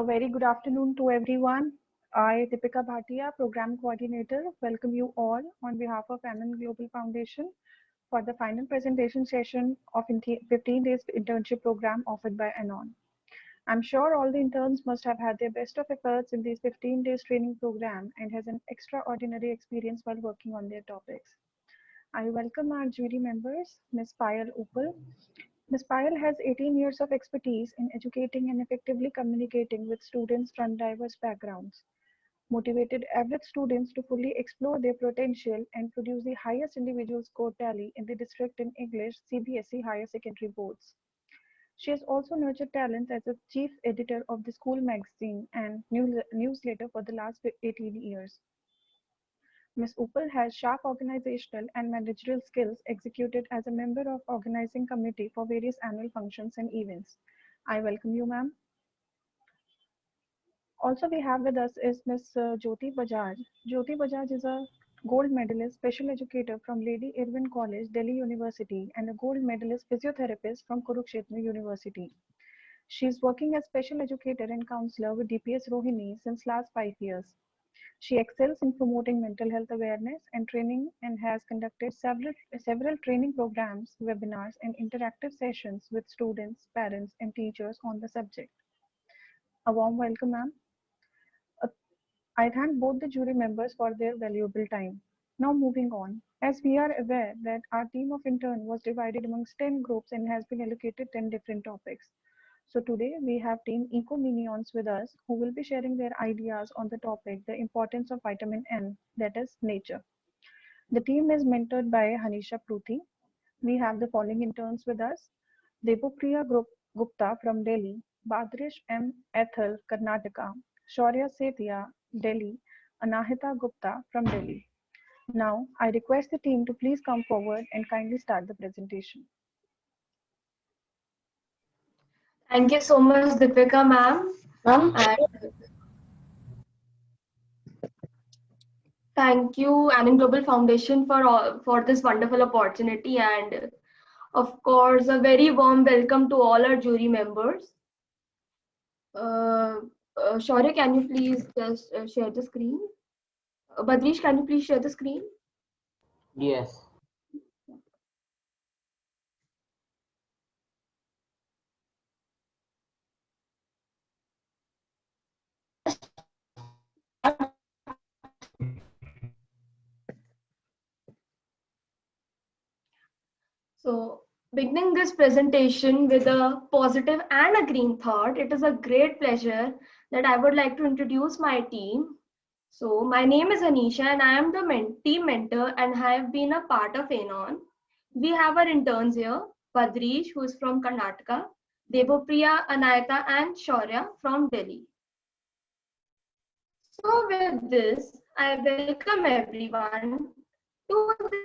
A very good afternoon to everyone. I, Deepika Bhatia, Program Coordinator, welcome you all on behalf of Anand Global Foundation for the final presentation session of 15 days internship program offered by Anon. I'm sure all the interns must have had their best of efforts in these 15 days training program and has an extraordinary experience while working on their topics. I welcome our jury members, Ms. Payal Upal. Ms. Payal has 18 years of expertise in educating and effectively communicating with students from diverse backgrounds, motivated average students to fully explore their potential and produce the highest individual score tally in the district in English CBSE higher secondary boards. She has also nurtured talents as a chief editor of the school magazine and newsletter for the last 18 years. Ms. Upal has sharp organizational and managerial skills executed as a member of organizing committee for various annual functions and events. I welcome you, ma'am. Also, we have with us is Ms. Jyoti Bajaj. Jyoti Bajaj is a gold medalist special educator from Lady Irwin College, Delhi University, and a gold medalist physiotherapist from Kurukshetra University. She is working as special educator and counselor with DPS Rohini since last 5 years. She excels in promoting mental health awareness and training and has conducted several training programs, webinars, and interactive sessions with students, parents, and teachers on the subject. A warm welcome, ma'am. I thank both the jury members for their valuable time. Now moving on. As we are aware that our team of intern was divided amongst 10 groups and has been allocated 10 different topics. So today we have team Eco Minions with us who will be sharing their ideas on the topic, the importance of vitamin N, that is nature. The team is mentored by Hanisha Pruthi. We have the following interns with us. Devopriya Gupta from Delhi, Badrish M. Ethel, Karnataka, Shaurya Sethia, Delhi, Anahita Gupta from Delhi. Now, I request the team to please come forward and kindly start the presentation. Thank you so much, Deepika ma'am. And thank you, Anand Global Foundation for this wonderful opportunity, and of course, a very warm welcome to all our jury members. Shaurya, can you please just share the screen? Badrish, can you please share the screen? Yes. So, beginning this presentation with a positive and a green thought, it is a great pleasure that I would like to introduce my team. So, my name is Anisha and I am the team mentor and I have been a part of ANON. We have our interns here, Badrish, who is from Karnataka, Devopriya, Anayata, and Shaurya from Delhi. So, with this, I welcome everyone to this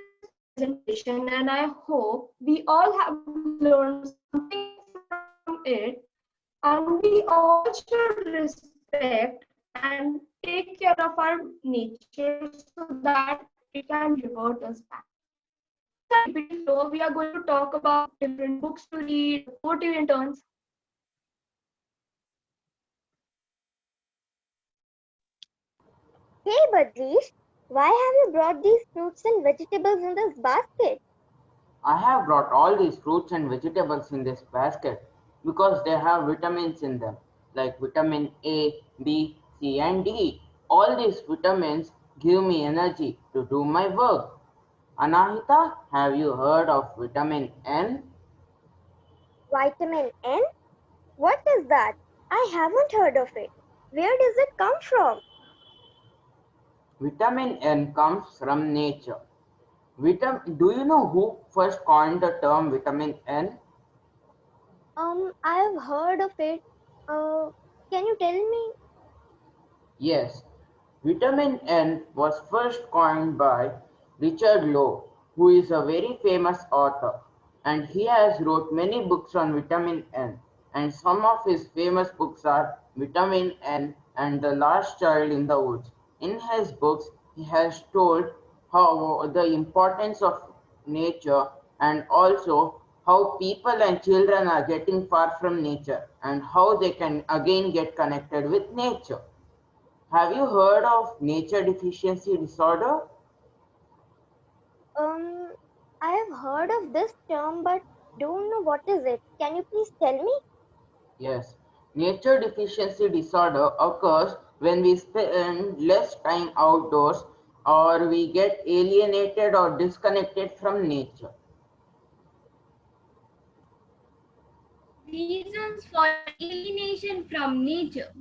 presentation and I hope we all have learned something from it and we all should respect and take care of our nature so that it can revert us back. So we are going to talk about different books to read. Over to you, interns. Hey Badrish, why have you brought these fruits and vegetables in this basket? I have brought all these fruits and vegetables in this basket because they have vitamins in them, like vitamin A, B, C, and D. All these vitamins give me energy to do my work. Anahita, have you heard of vitamin N? Vitamin N? What is that? I haven't heard of it. Where does it come from? Vitamin N comes from nature. Do you know who first coined the term vitamin N? I've heard of it. Can you tell me? Yes, vitamin N was first coined by Richard Lowe, who is a very famous author, and he has wrote many books on vitamin N, and some of his famous books are Vitamin N and The Last Child in the Woods. In his books, he has told how the importance of nature and also how people and children are getting far from nature and how they can again get connected with nature. Have you heard of nature deficiency disorder? Um, I have heard of this term but don't know what is it. Can you please tell me? Yes. Nature deficiency disorder occurs when we spend less time outdoors or we get alienated or disconnected from nature. Reasons for alienation from nature.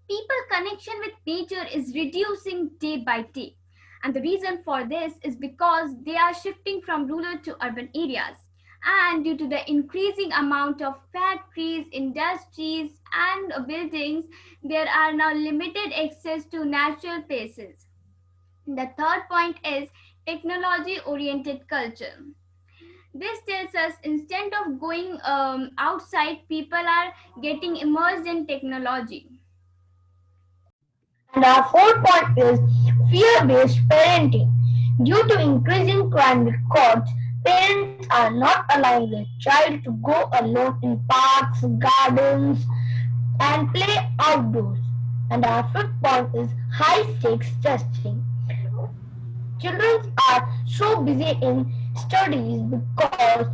People connection with nature is reducing day by day. And the reason for this is because they are shifting from rural to urban areas. And due to the increasing amount of factories, industries, and buildings, there are now limited access to natural places. The third point is technology oriented culture. This tells us instead of going outside, people are getting immersed in technology. And our fourth point is fear-based parenting. Due to increasing crime records, parents are not allowing their child to go alone in parks, gardens, and play outdoors. And our fifth point is high-stakes testing. Children are so busy in studies because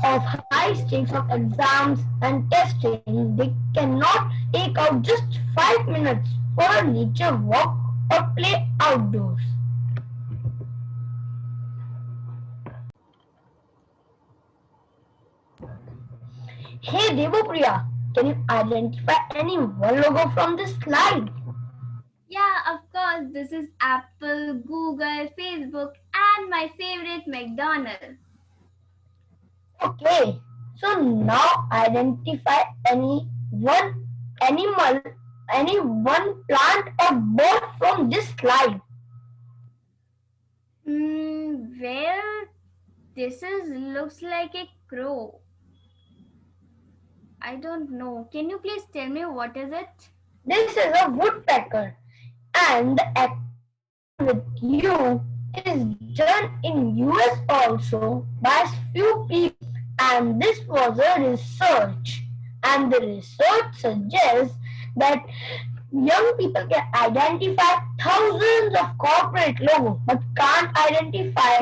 of high stakes of exams and testing, they cannot take out just 5 minutes for a nature walk or play outdoors. Hey Devopriya, can you identify any one logo from this slide? Yeah, of course, this is Apple, Google, Facebook, and my favorite McDonald's. Okay, so now identify any one animal, any one plant or bird from this slide. Well, this is looks like a crow. I don't know. Can you please tell me what is it? This is a woodpecker, and the activity with you is done in US also by few people, and this was a research, and the research suggests that young people can identify thousands of corporate logos but can't identify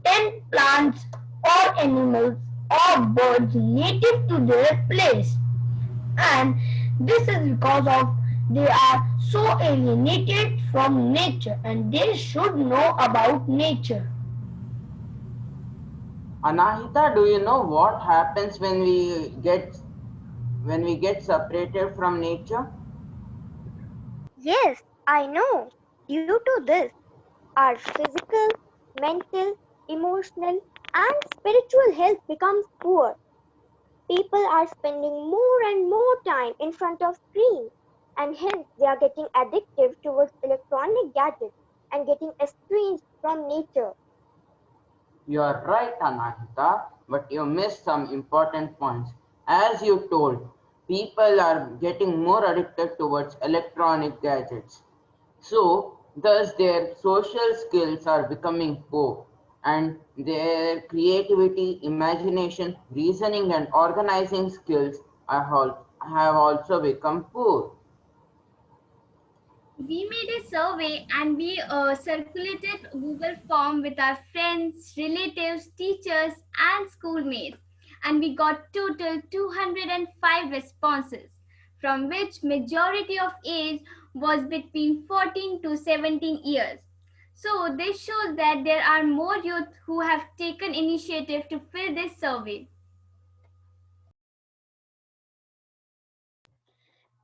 10 plants or animals or birds native to their place. And this is because of they are so alienated from nature and they should know about nature. Anahita, do you know what happens when we get separated from nature? Yes, I know. Due to this, our physical, mental, emotional, and spiritual health becomes poor. People are spending more and more time in front of screens, and hence they are getting addictive towards electronic gadgets and getting estranged from nature. You are right, Anahita, but you missed some important points. As you told, people are getting more addicted towards electronic gadgets. So, thus their social skills are becoming poor and their creativity, imagination, reasoning and organizing skills have also become poor. We made a survey and we circulated Google form with our friends, relatives, teachers, and schoolmates, and we got total 205 responses, from which majority of age was between 14 to 17 years. So this shows that there are more youth who have taken initiative to fill this survey.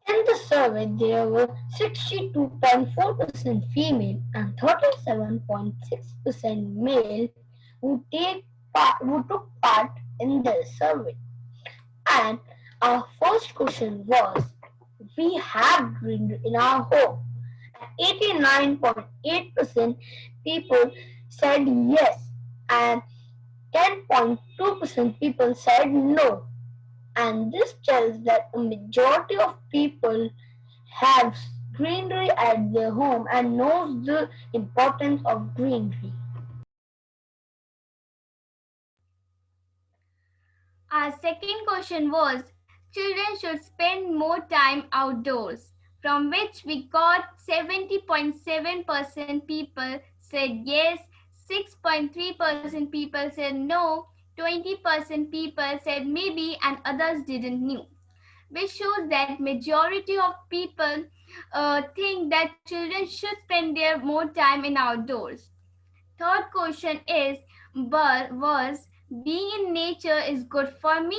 In the survey, there were 62.4% female and 37.6% male who took part in the survey. And our first question was, we have greenery in our home. 89.8% people said yes and 10.2% people said no. And this tells that a majority of people have greenery at their home and knows the importance of greenery. Our second question was children should spend more time outdoors, from which we got 70.7% people said yes, 6.3% people said no, 20% people said maybe, and others didn't know, which shows that majority of people think that children should spend their more time in outdoors. Third question is was being in nature is good for me,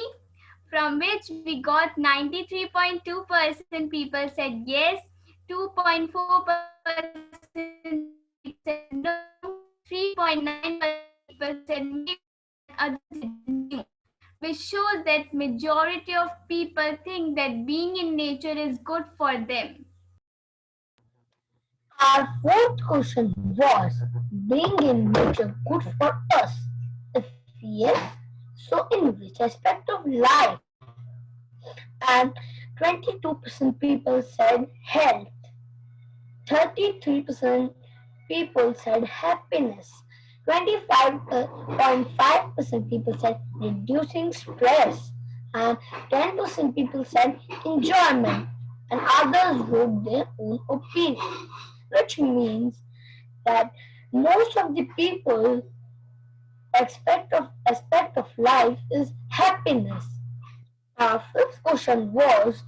from which we got 93.2% people said yes, 2.4% people said no, 3.9% people said maybe, and others didn't know, which shows that majority of people think that being in nature is good for them. Our fourth question was being in nature good for us? If yes, so in which aspect of life? And 22% people said health, 33% people said happiness, 25.5% people said reducing stress, and 10% people said enjoyment, and others wrote their own opinion, which means that most of the people aspect of life is happiness. Our fifth question was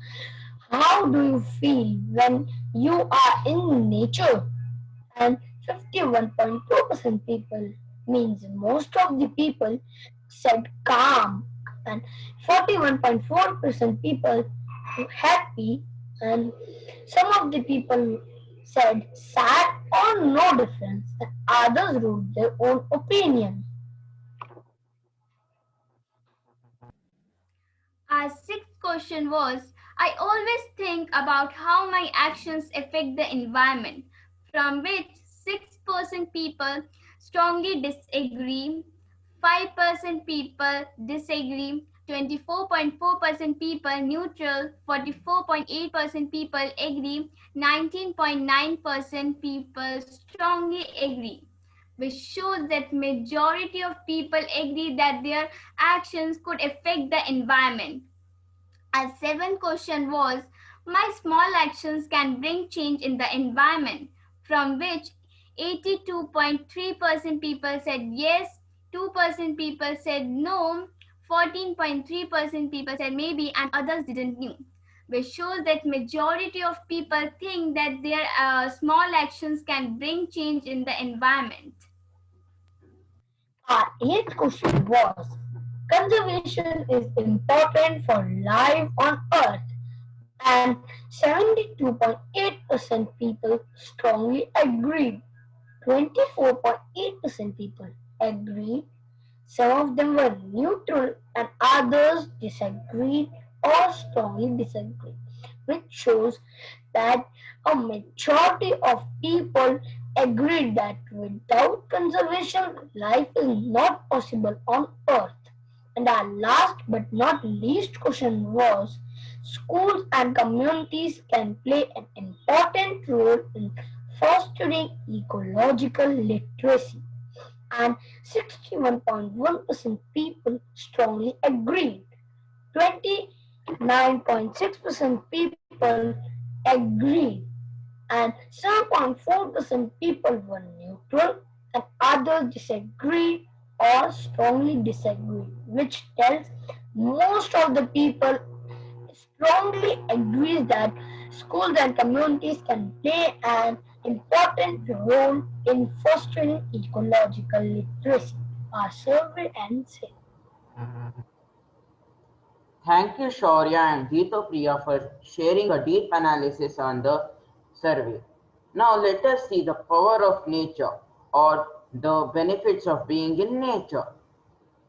how do you feel when you are in nature? And 51.2% people means most of the people said calm, and 41.4% people happy, and some of the people said sad or no difference, and others wrote their own opinion. Our sixth question was I always think about how my actions affect the environment, from which 6% people strongly disagree, 5% people disagree, 24.4% people neutral, 44.8% people agree, 19.9% people strongly agree, which shows that majority of people agree that their actions could affect the environment. Our seventh question was my small actions can bring change in the environment, from which 82.3% people said yes, 2% people said no, 14.3% people said maybe, and others didn't know, which shows that majority of people think that their small actions can bring change in the environment. Our eighth question was conservation is important for life on Earth, and 72.8% people strongly agreed. 24.8% people agreed. Some of them were neutral and others disagreed or strongly disagreed, which shows that a majority of people agreed that without conservation, life is not possible on Earth. And our last but not least question was schools and communities can play an important role in fostering ecological literacy, and 61.1% people strongly agreed. 29.6% people agreed, and 7.4% people were neutral, and others disagreed or strongly disagreed, which tells most of the people strongly agrees that schools and communities can play an important role in fostering ecological literacy. Our survey ends here. Thank you, Shaurya and Geetopriya, for sharing a deep analysis on the survey. Now, let us see the power of nature or the benefits of being in nature.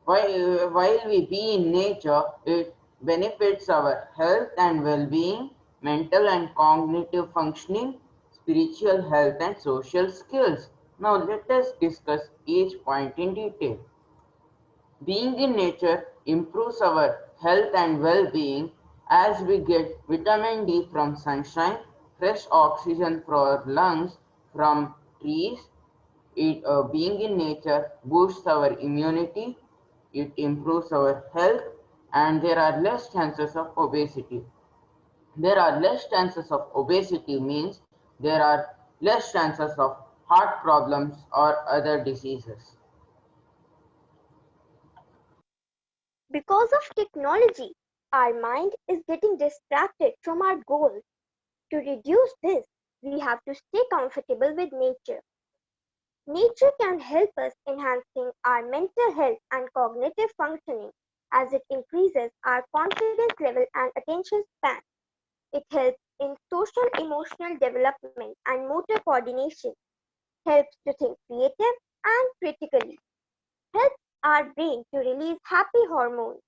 While we be in nature, it benefits our health and well-being, mental and cognitive functioning, spiritual health and social skills. Now let us discuss each point in detail. Being in nature improves our health and well-being as we get vitamin D from sunshine, fresh oxygen for our lungs from trees. Being in nature boosts our immunity, it improves our health and there are less chances of obesity. There are less chances of obesity means there are less chances of heart problems or other diseases. Because of technology, our mind is getting distracted from our goals. To reduce this, we have to stay comfortable with nature. Nature can help us enhancing our mental health and cognitive functioning as it increases our confidence level and attention span. It helps in social emotional development and motor coordination, helps to think creative and critically, helps our brain to release happy hormones,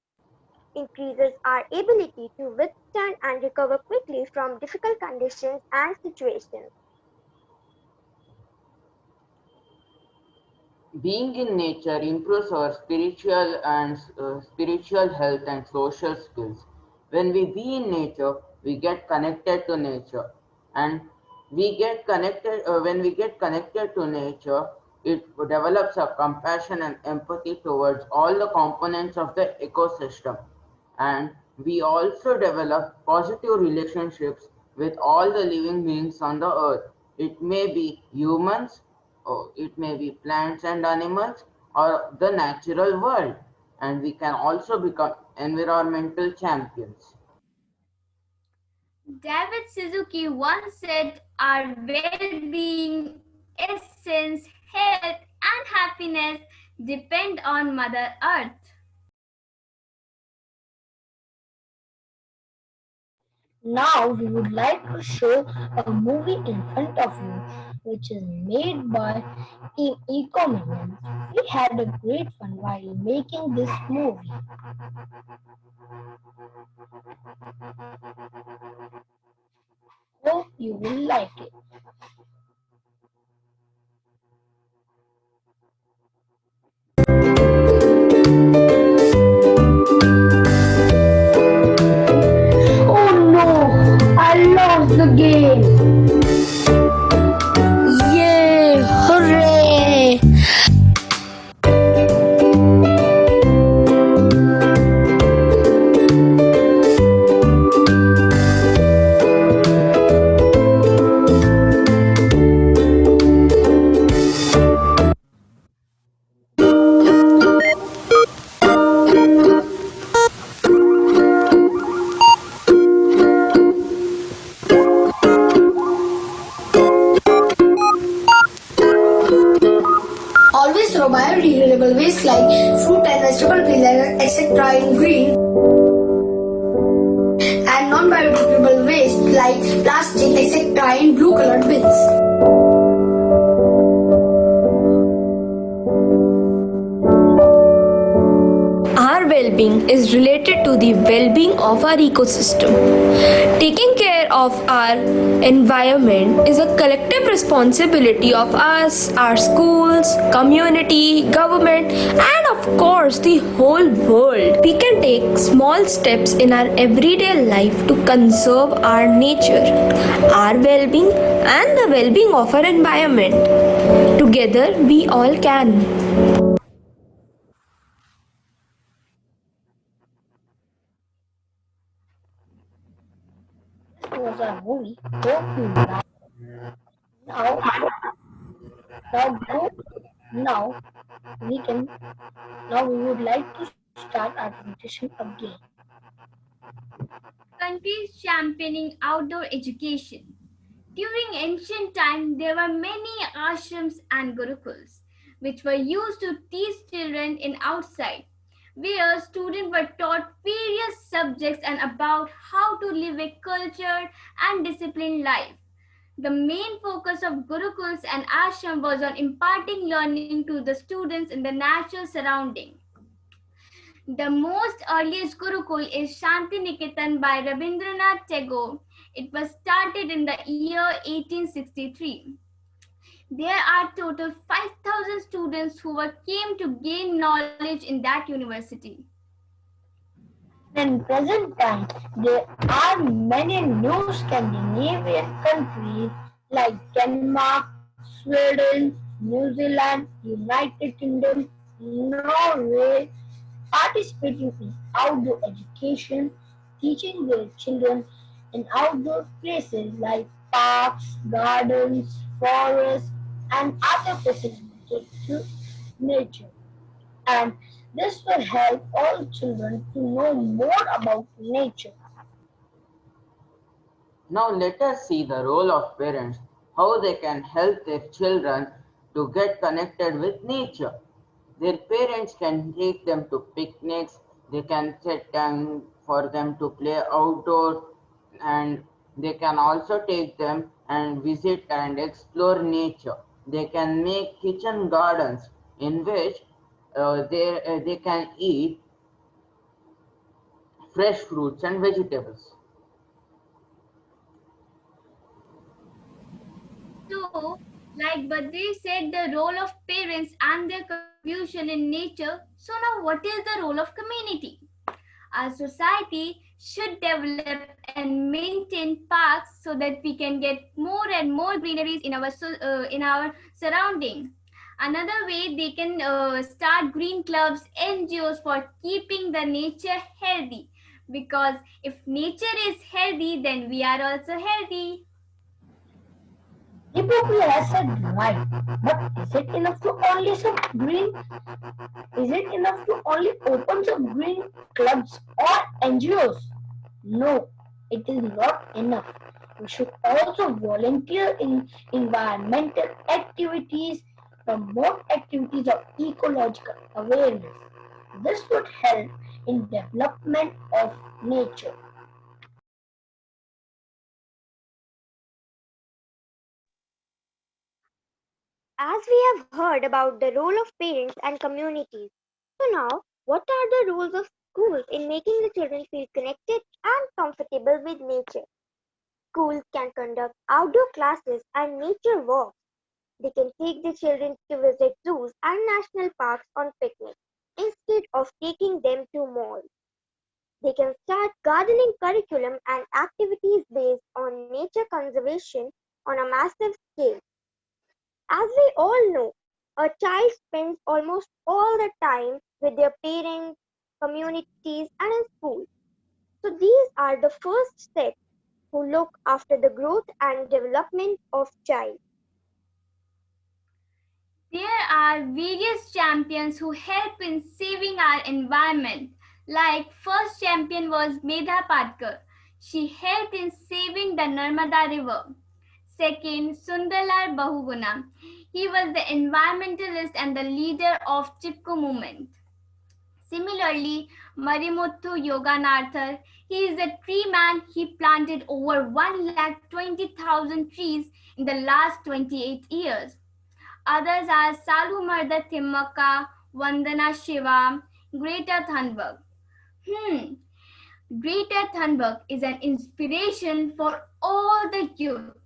increases our ability to withstand and recover quickly from difficult conditions and situations. Being in nature improves our spiritual health and social skills. When we be in nature, we get connected to nature, and we get connected. When we get connected to nature, it develops a compassion and empathy towards all the components of the ecosystem, and we also develop positive relationships with all the living beings on the earth. It may be humans, or it may be plants and animals, or the natural world, and we can also become environmental champions. David Suzuki once said, our well being, essence, health, and happiness depend on Mother Earth. Now we would like to show a movie in front of you which is made by Team Eco Minions. We had a great fun while making this movie. Hope you will like it. Oh no! I lost the game! Yay! Hooray! Always throw biodegradable waste like fruit and vegetable peeler, etc. in green, and non-biodegradable waste like plastic, etc. in blue colored bins. Our well-being is related to the well-being of our ecosystem. Taking care of our environment is a collective responsibility of us, our schools, community, government, and of course the whole world. We can take small steps in our everyday life to conserve our nature, our well-being, and the well-being of our environment. Together we all can. This was our movie. Hope you like. Now, go. Now we can. Now we would like to start our presentation again. Countries championing outdoor education. During ancient time, there were many ashrams and gurukuls, which were used to teach children in outside, where students were taught various subjects and about how to live a cultured and disciplined life. The main focus of gurukuls and ashram was on imparting learning to the students in the natural surrounding. The most earliest Gurukul is Shanti Niketan by Rabindranath Tagore. It was started in the year 1863. There are total 5,000 students who came to gain knowledge in that university. In present time, there are many new Scandinavian countries like Denmark, Sweden, New Zealand, United Kingdom, Norway participating in outdoor education, teaching their children in outdoor places like parks, gardens, forests, and other places related to nature. And this will help all children to know more about nature. Now let us see the role of parents, how they can help their children to get connected with nature. Their parents can take them to picnics, they can set time for them to play outdoors, and they can also take them and visit and explore nature. They can make kitchen gardens in which they can eat fresh fruits and vegetables. So, like Badri said, the role of parents and their contribution in nature. So, now what is the role of community? Our society should develop and maintain parks so that we can get more and more greeneries in our surrounding. Another way they can start green clubs, NGOs for keeping the nature healthy. Because if nature is healthy, then we are also healthy. Deepak has said right, but is it enough to only some green? Is it enough to only open some green clubs or NGOs? No, it is not enough. We should also volunteer in environmental activities, promote activities of ecological awareness. This would help in development of nature. As we have heard about the role of parents and communities, so now what are the roles of schools in making the children feel connected and comfortable with nature? Schools can conduct outdoor classes and nature walks. They can take the children to visit zoos and national parks on picnics instead of taking them to malls. They can start gardening curriculum and activities based on nature conservation on a massive scale. As we all know, a child spends almost all the time with their parents, communities, and in school. So these are the first steps who look after the growth and development of child. There are various champions who help in saving our environment. Like first champion was Medha Patkar. She helped in saving the Narmada River. Second, Sundarlal Bahuguna. He was the environmentalist and the leader of Chipko movement. Similarly, Marimuthu Yoganathan, he is a tree man. He planted over 120,000 trees in the last 28 years. Others are Salumarda Timmaka, Vandana Shiva, Greta Thunberg. Greta Thunberg is an inspiration for all the youth.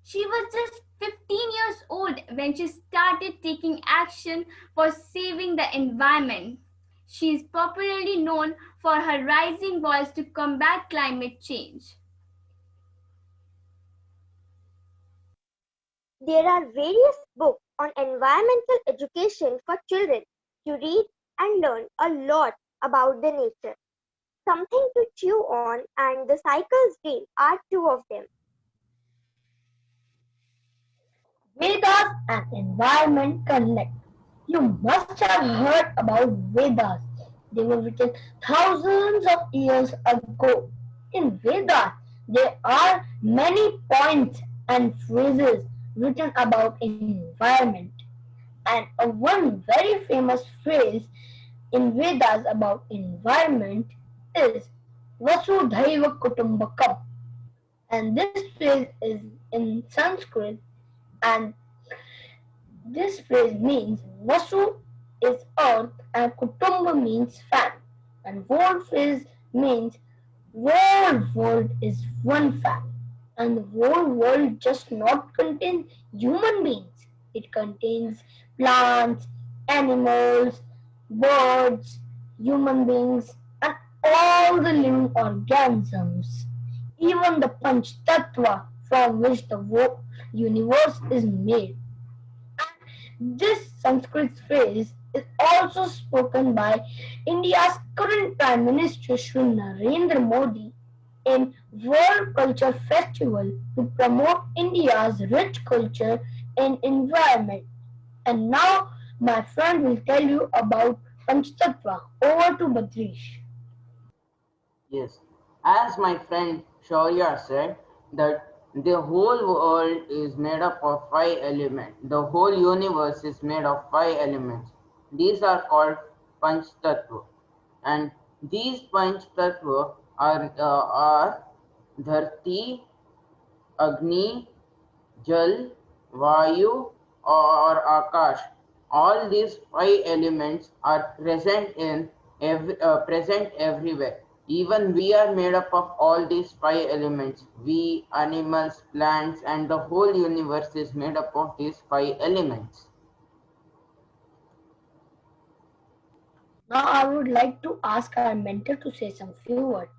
She was just 15 years old when she started taking action for saving the environment. She is popularly known for her rising voice to combat climate change. There are various books on environmental education for children to read and learn a lot about the nature. Something to chew on and The Cycle's Dream are two of them. Vedas and environment connect. You must have heard about Vedas. They were written thousands of years ago. In Vedas, there are many points and phrases written about environment. And one very famous phrase in Vedas about environment is Vasudhaiva Kutumbakam. And this phrase is in Sanskrit, and this phrase means Vasu is earth and Kutumba means family. And world phrase means whole world is one family. And the whole world just not contains human beings. It contains plants, animals, birds, human beings, and all the living organisms. Even the Panch Tattva from which the universe is made. This Sanskrit phrase is also spoken by India's current Prime Minister Shri Narendra Modi in World Culture Festival to promote India's rich culture and environment. And now my friend will tell you about Panchtattva. Over to Badrish. Yes, as my friend Shaurya said, that the whole world is made up of five elements. The whole universe is made of five elements. These are called Panch Tattva, and these Panch Tattva are Dharti, Agni, Jal, Vayu, or Akash. All these five elements are present everywhere. Even we are made up of all these five elements. We, animals, plants, and the whole universe is made up of these five elements. Now I would like to ask our mentor to say some few words.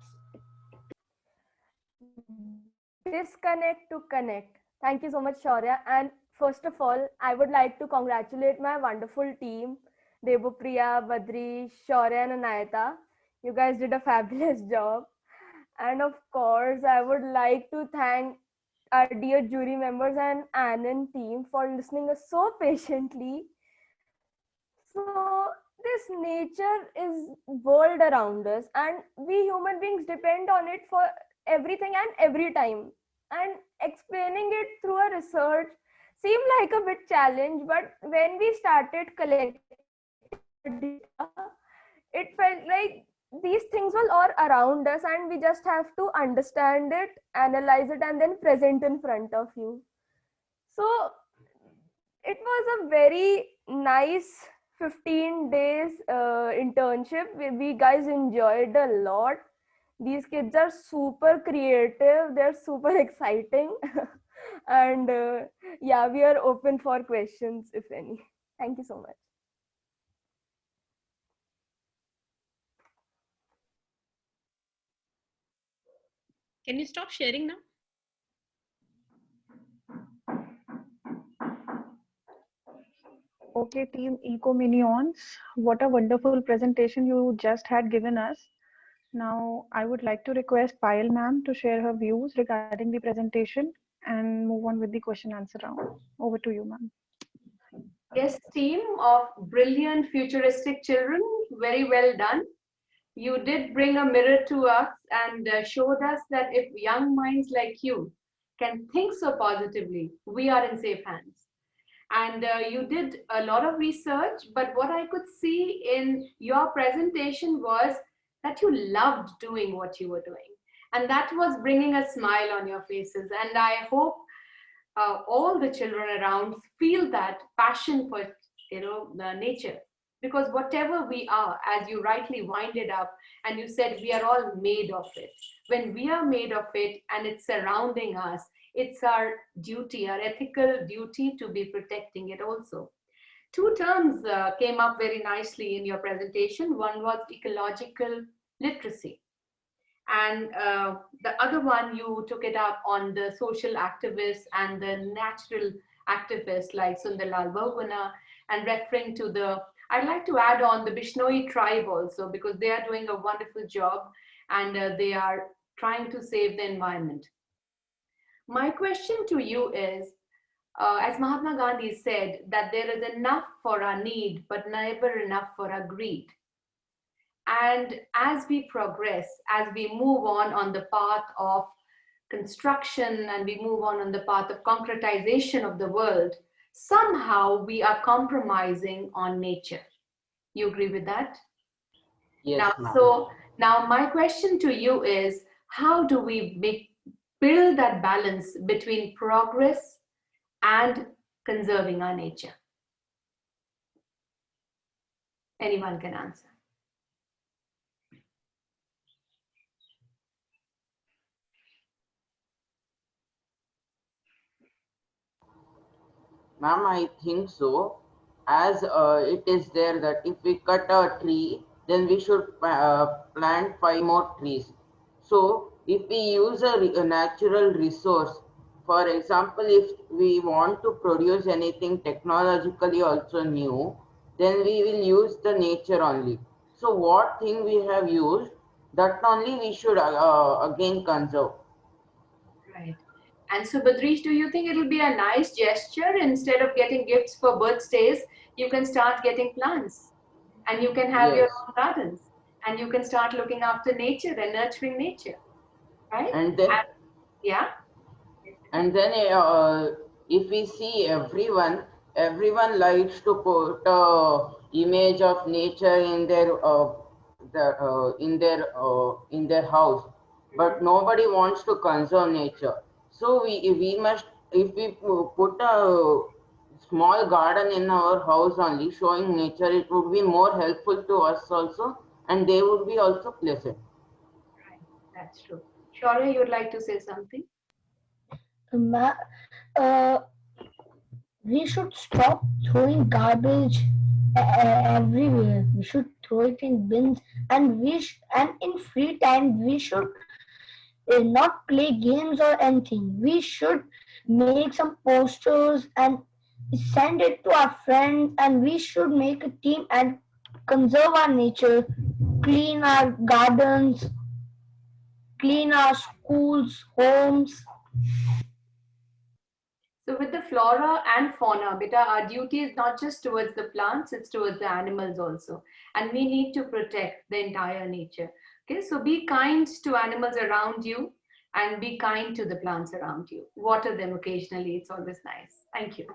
Disconnect to connect. Thank you so much, Shaurya. And first of all, I would like to congratulate my wonderful team, Debupriya, Badri, Shaurya, and Anayata. You guys did a fabulous job. And of course, I would like to thank our dear jury members and Anand team for listening us so patiently. So this nature is world around us, and we human beings depend on it for everything and every time. And explaining it through a research seemed like a bit challenge, but when we started collecting data, it felt like these things were all around us, and we just have to understand it, analyze it, and then present in front of you. So it was a very nice 15 days internship. We guys enjoyed a lot. These kids are super creative, they're super exciting. And yeah, we are open for questions if any. Thank you so much. Can you stop sharing now? Okay, team Eco Minions, what a wonderful presentation you just had given us. Now, I would like to request Payal ma'am to share her views regarding the presentation and move on with the question answer round. Over to you, ma'am. Yes, team of brilliant futuristic children, very well done. You did bring a mirror to us and showed us that if young minds like you can think so positively, we are in safe hands. And you did a lot of research, but what I could see in your presentation was that you loved doing what you were doing. And that was bringing a smile on your faces. And I hope all the children around feel that passion for the nature, because whatever we are, as you rightly winded up and you said, we are all made of it. When we are made of it and it's surrounding us, it's our duty, our ethical duty to be protecting it also. Two terms came up very nicely in your presentation. One was ecological literacy, and the other one, you took it up on the social activists and the natural activists like Sundarlal Bahuguna, and referring to the, I'd like to add on the Bishnoi tribe also, because they are doing a wonderful job and they are trying to save the environment. My question to you is, as Mahatma Gandhi said, that there is enough for our need, but never enough for our greed. And as we progress, as we move on the path of construction and we move on the path of concretization of the world, somehow we are compromising on nature. You agree with that? Yes, Now my question to you is, how do we build that balance between progress and conserving our nature? Anyone can answer. Ma'am, I think so. As it is there that if we cut a tree, then we should plant 5 more trees. So if we use a natural resource, for example, if we want to produce anything technologically also new, then we will use the nature only. So what thing we have used, that only we should again conserve. Right. And so, Badrish, do you think it'll be a nice gesture instead of getting gifts for birthdays? You can start getting plants and you can have your Yes. own gardens and you can start looking after nature and nurturing nature, right? And then, Yeah. if we see everyone likes to put image of nature in their house, but nobody wants to conserve nature. So we must, if we put a small garden in our house only showing nature, it would be more helpful to us also, and they would be also pleasant. Right. That's true. Shaurya, you would like to say something? Uh, we should stop throwing garbage everywhere. We should throw it in bins, and and in free time we should not play games or anything. We should make some posters and send it to our friends, and we should make a team and conserve our nature, clean our gardens, clean our schools, homes. So with the flora and fauna, beta, our duty is not just towards the plants, it's towards the animals also. And we need to protect the entire nature. Okay, so be kind to animals around you and be kind to the plants around you. Water them occasionally, it's always nice. Thank you.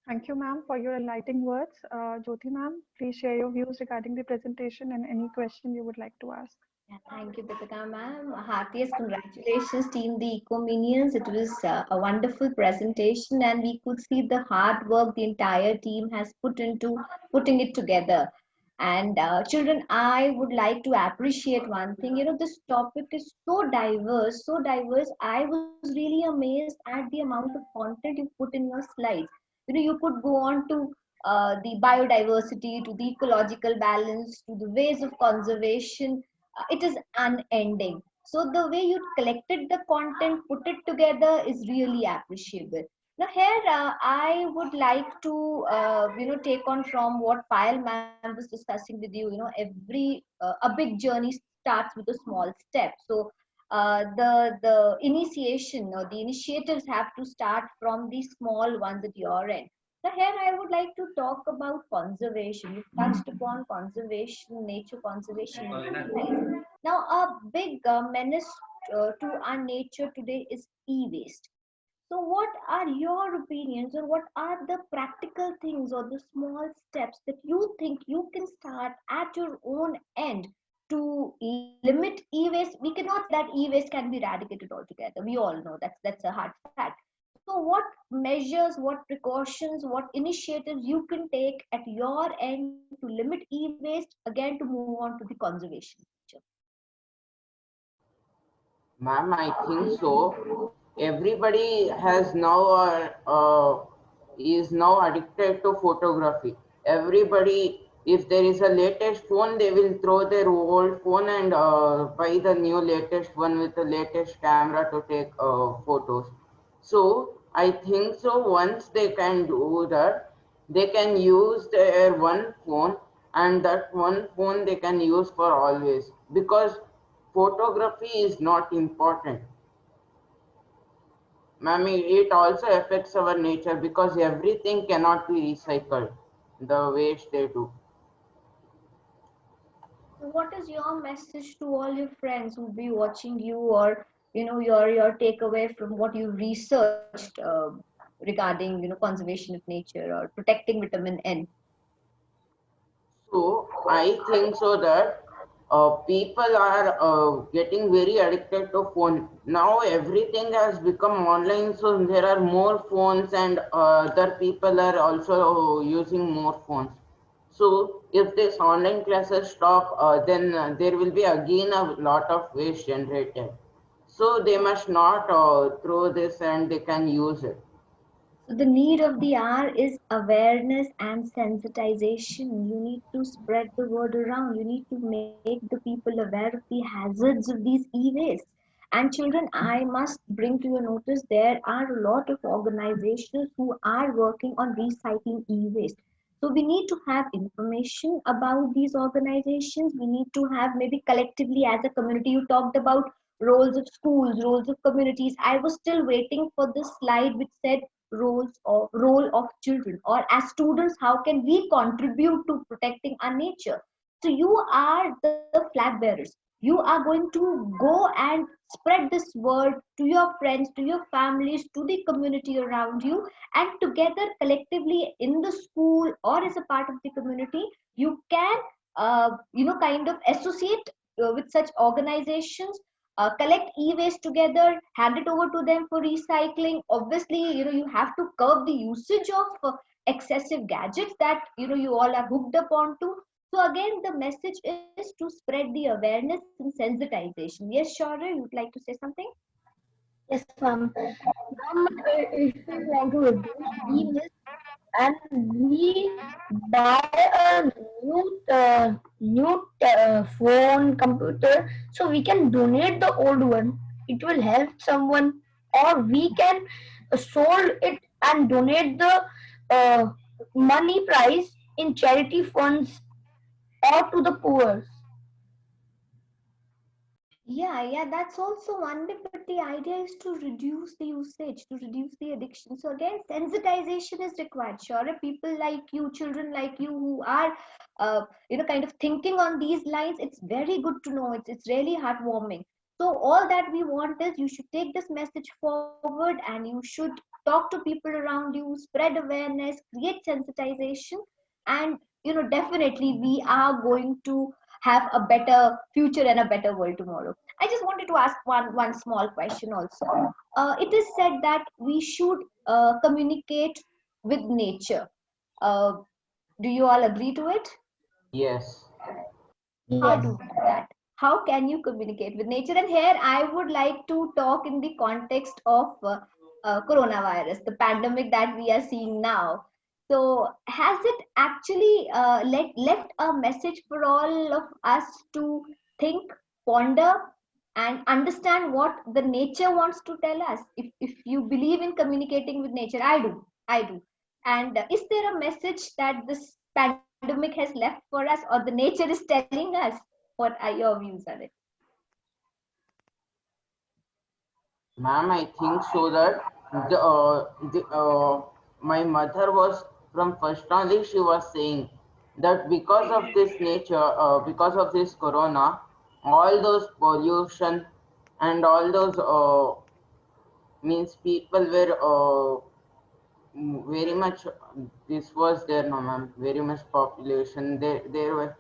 Thank you, ma'am, for your enlightening words. Jyoti, ma'am, please share your views regarding the presentation and any question you would like to ask. Yeah, thank you, Deepika ma'am. Heartiest congratulations, Team the Eco Minions. It was a wonderful presentation, and we could see the hard work the entire team has put into putting it together. And children, I would like to appreciate one thing. You know, this topic is so diverse, so diverse. I was really amazed at the amount of content you put in your slides. You know, you could go on to the biodiversity, to the ecological balance, to the ways of conservation. It is unending. So the way you collected the content, put it together is really appreciable. Now here I would like to take on from what Payal ma'am was discussing with you. You know, every a big journey starts with a small step. So the initiation or the initiatives have to start from the small ones at your end. So here I would like to talk about conservation. You touched upon conservation, nature conservation. Right? Now, a big menace to our nature today is e-waste. So, what are your opinions, or what are the practical things or the small steps that you think you can start at your own end to limit e-waste? We cannot say that e-waste can be eradicated altogether. We all know that's a hard fact. So, what measures, what precautions, what initiatives you can take at your end to limit e-waste, again to move on to the conservation? Ma'am, I think so. Everybody has now is now addicted to photography. Everybody, if there is a latest phone, they will throw their old phone and buy the new latest one with the latest camera to take photos. So I think so. Once they can do that, they can use their one phone, and that one phone they can use for always, because photography is not important. Ma'am, it also affects our nature because everything cannot be recycled the waste they do. So what is your message to all your friends who be watching you, or your takeaway from what you researched regarding conservation of nature or protecting vitamin N? So I think so that people are getting very addicted to phone. Now everything has become online, so there are more phones, and other people are also using more phones. So if this online classes stop, then there will be again a lot of waste generated. So they must not throw this, and they can use it. So the need of the hour is awareness and sensitization. You need to spread the word around. You need to make the people aware of the hazards of these e-waste. And children, I must bring to your notice there are a lot of organizations who are working on recycling e-waste. So we need to have information about these organizations. We need to have maybe collectively as a community. You talked about roles of schools, roles of communities. I was still waiting for this slide which said role of children, or as students, how can we contribute to protecting our nature? So you are the flag bearers. You are going to go and spread this word to your friends, to your families, to the community around you, and together collectively in the school or as a part of the community, you can kind of associate with such organizations, collect e-waste together, hand it over to them for recycling. Obviously, you have to curb the usage of excessive gadgets that you all are hooked up onto. So again, the message is to spread the awareness and sensitization. Yes, Shaurya, you'd like to say something? Yes, ma'am. Ma'am, if we want to reduce e-waste and we buy a new phone, computer, so we can donate the old one. It will help someone, or we can sold it and donate the uh, money price in charity funds or to the poor. Yeah, that's also one way, but the idea is to reduce the usage, to reduce the addiction. So again, sensitization is required. Sure, people like you, children like you who are, kind of thinking on these lines, it's very good to know. It's really heartwarming. So all that we want is you should take this message forward and you should talk to people around you, spread awareness, create sensitization, and definitely we are going to have a better future and a better world tomorrow. I just wanted to ask one small question also. It is said that we should communicate with nature. Uh, do you all agree to it? Yes. How do that? How can you communicate with nature? And here I would like to talk in the context of coronavirus, the pandemic that we are seeing now. So, has it actually left a message for all of us to think, ponder, and understand what the nature wants to tell us? If you believe in communicating with nature, I do. I do. And is there a message that this pandemic has left for us, or the nature is telling us? What are your views on it? Ma'am, I think so that my mother was from first only she was saying that because of this nature, because of this corona, all those pollution and all those means people were very much. This was there, no ma'am. Very much population. They were.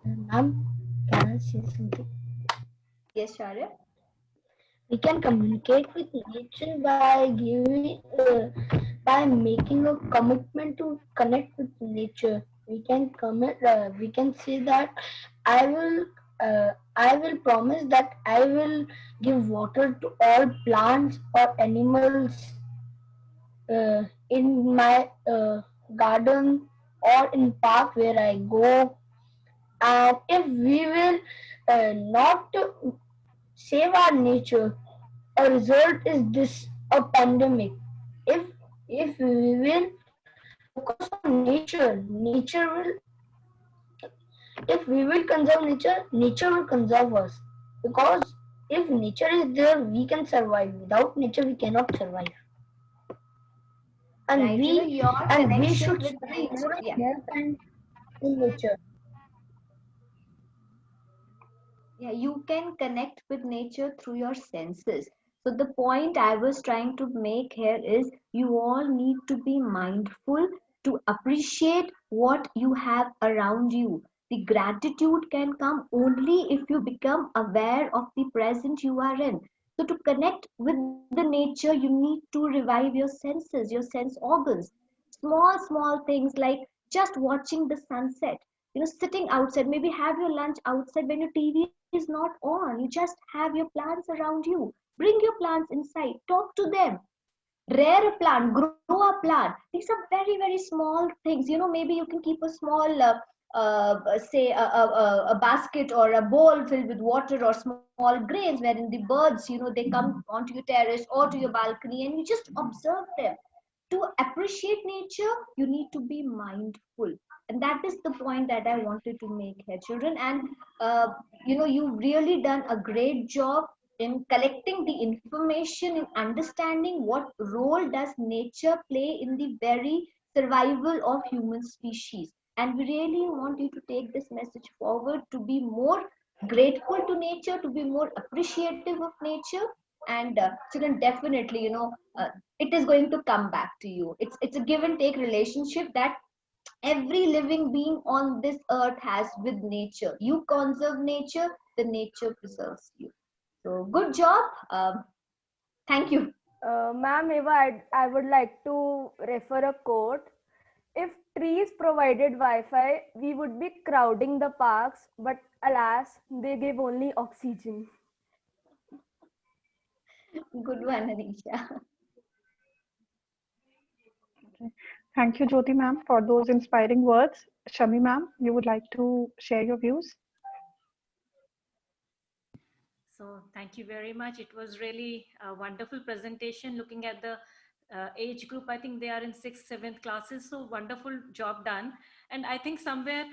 Ma'am, can I say something? Yes, Shaurya. We can communicate with nature by by making a commitment to connect with nature. We can commit. We can say that I will. I will promise that I will give water to all plants or animals in my garden or in park where I go. And if we will not save our nature, a result is this a pandemic. If we will focus on nature, nature will. If we will conserve nature, nature will conserve us. Because if nature is there, we can survive. Without nature, we cannot survive. And Right, your we connection should with spend nature. more Yeah. health and in nature. Yeah, you can connect with nature through your senses. So the point I was trying to make here is you all need to be mindful to appreciate what you have around you. The gratitude can come only if you become aware of the present you are in. So to connect with the nature, you need to revive your senses, your sense organs. Small things like just watching the sunset, sitting outside, maybe have your lunch outside when your TV is not on. You just have your plants around you. Bring your plants inside, talk to them, rear a plant, grow a plant. These are very small things. Maybe you can keep a small say a basket or a bowl filled with water or small grains, wherein the birds, they come onto your terrace or to your balcony, and you just observe them. To appreciate nature, you need to be mindful, and that is the point that I wanted to make here, children. And you've really done a great job in collecting the information, in understanding what role does nature play in the very survival of human species. And we really want you to take this message forward, to be more grateful to nature, to be more appreciative of nature. And children, definitely, it is going to come back to you. It's a give and take relationship that every living being on this earth has with nature. You conserve nature, the nature preserves you. So good job. Thank you. Ma'am, Eva, I would like to refer a quote. If trees provided Wi-Fi, we would be crowding the parks, but alas, they give only oxygen. Good one, Anisha. Thank you, Jyoti ma'am, for those inspiring words. Shami ma'am, you would like to share your views? So thank you very much. It was really a wonderful presentation. Looking at the age group, I think they are in 6th, 7th classes. So wonderful job done. And I think somewhere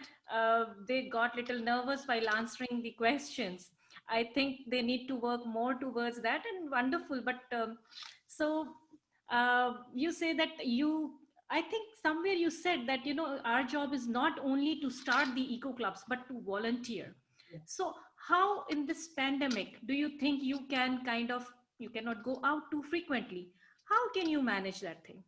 they got little nervous while answering the questions. I think they need to work more towards that, and wonderful. But you say that I think somewhere you said that, our job is not only to start the eco clubs, but to volunteer. So how in this pandemic do you think you can you cannot go out too frequently? How can you manage that thing?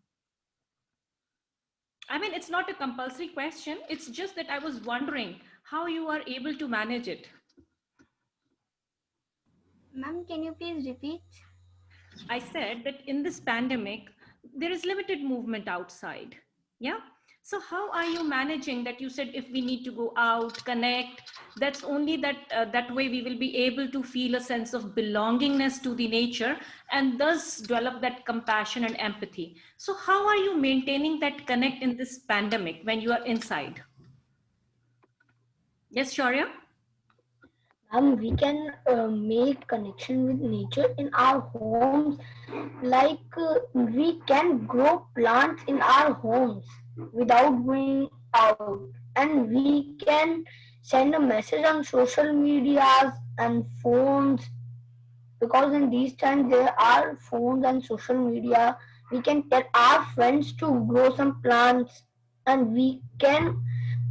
I mean, it's not a compulsory question. It's just that I was wondering how you are able to manage it. Ma'am, can you please repeat? I said that in this pandemic, there is limited movement outside. Yeah. So how are you managing that? You said if we need to go out, connect, that's only that way we will be able to feel a sense of belongingness to the nature and thus develop that compassion and empathy. So how are you maintaining that connect in this pandemic when you are inside? Yes, Shaurya? We can make connection with nature in our homes, like we can grow plants in our homes without going out, and we can send a message on social medias and phones, because in these times there are phones and social media. We can tell our friends to grow some plants, and we can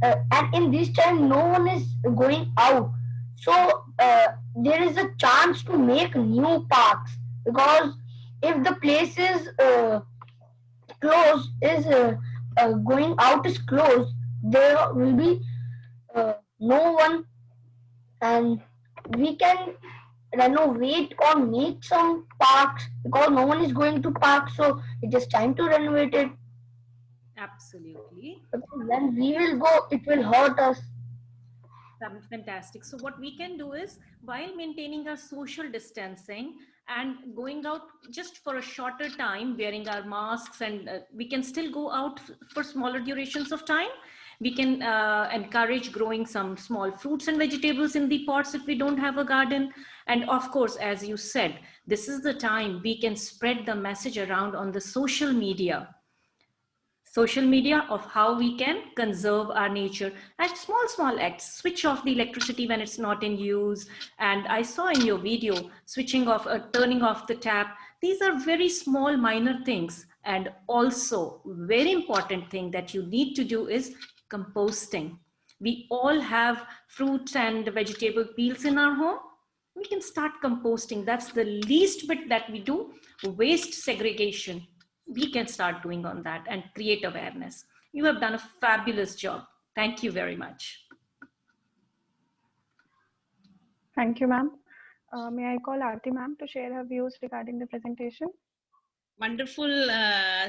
and in this time no one is going out, so there is a chance to make new parks, because if the place is closed, is going out is closed, there will be no one, and we can renovate or make some parks, because no one is going to parks, so it is time to renovate it. Absolutely. When we will go, it will hurt us. Fantastic. So what we can do is, while maintaining our social distancing and going out just for a shorter time, wearing our masks, and we can still go out for smaller durations of time. We can encourage growing some small fruits and vegetables in the pots if we don't have a garden. And of course, as you said, this is the time we can spread the message around on the social media of how we can conserve our nature. And small acts, switch off the electricity when it's not in use. And I saw in your video, switching off, turning off the tap. These are very small, minor things. And also very important thing that you need to do is composting. We all have fruits and vegetable peels in our home. We can start composting. That's the least bit that we do. Waste segregation, we can start doing on that and create awareness. You have done a fabulous job. Thank you very much. Thank you, ma'am. May I call Aarti ma'am to share her views regarding the presentation? Wonderful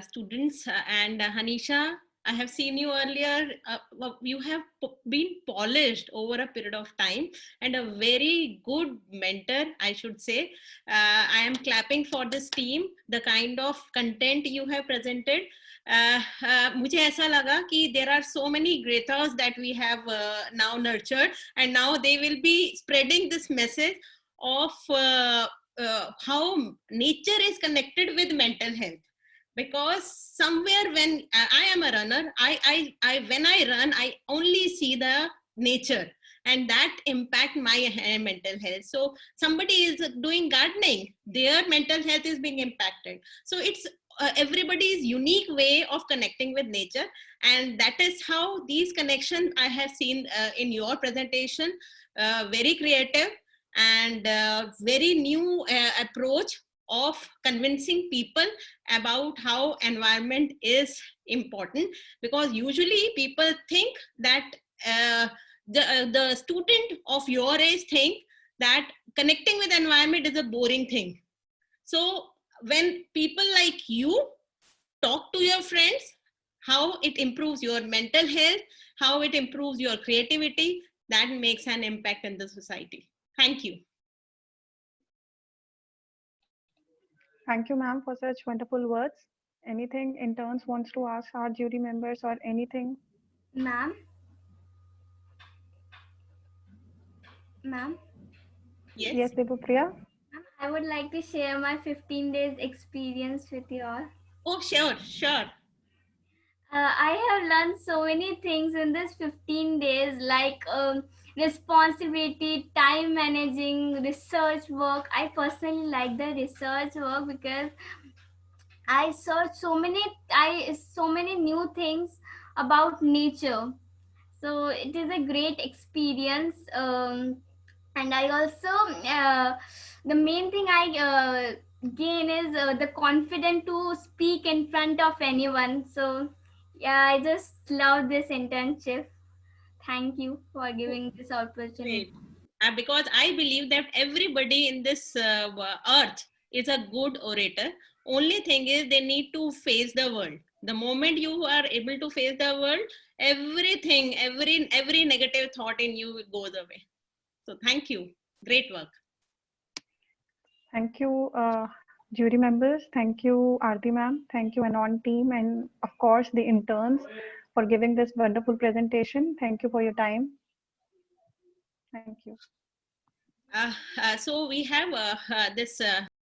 students. And Hanisha, I have seen you earlier. You have been polished over a period of time and a very good mentor, I should say. I am clapping for this team, the kind of content you have presented. मुझे ऐसा लगा कि there are so many Grethas that we have now nurtured, and now they will be spreading this message of how nature is connected with mental health. Because somewhere when I am a runner, when I run, I only see the nature, and that impact my mental health. So somebody is doing gardening, their mental health is being impacted. So it's everybody's unique way of connecting with nature, and that is how these connections I have seen in your presentation. Very creative and very new approach of convincing people about how environment is important, because usually people think that the student of your age think that connecting with environment is a boring thing. So when people like you talk to your friends, how it improves your mental health, how it improves your creativity, that makes an impact in the society. Thank you. Thank you, ma'am, for such wonderful words. Anything interns wants to ask our jury members or anything? Ma'am? Ma'am? Yes, Debupriya? I would like to share my 15 days experience with you all. Oh, sure, sure. I have learned so many things in this 15 days, like responsibility, time managing, research work. I personally like the research work because I searched so many new things about nature. So it is a great experience. And I also the main thing I gain is the confidence to speak in front of anyone. So yeah, I just love this internship. Thank you for giving this opportunity. Great. Because I believe that everybody in this earth is a good orator. Only thing is they need to face the world. The moment you are able to face the world, everything, every negative thought in you goes away. So thank you. Great work. Thank you, jury members. Thank you, Aarti ma'am. Thank you, Anon team, and of course the interns for giving this wonderful presentation. Thank you for your time. Thank you. So we have this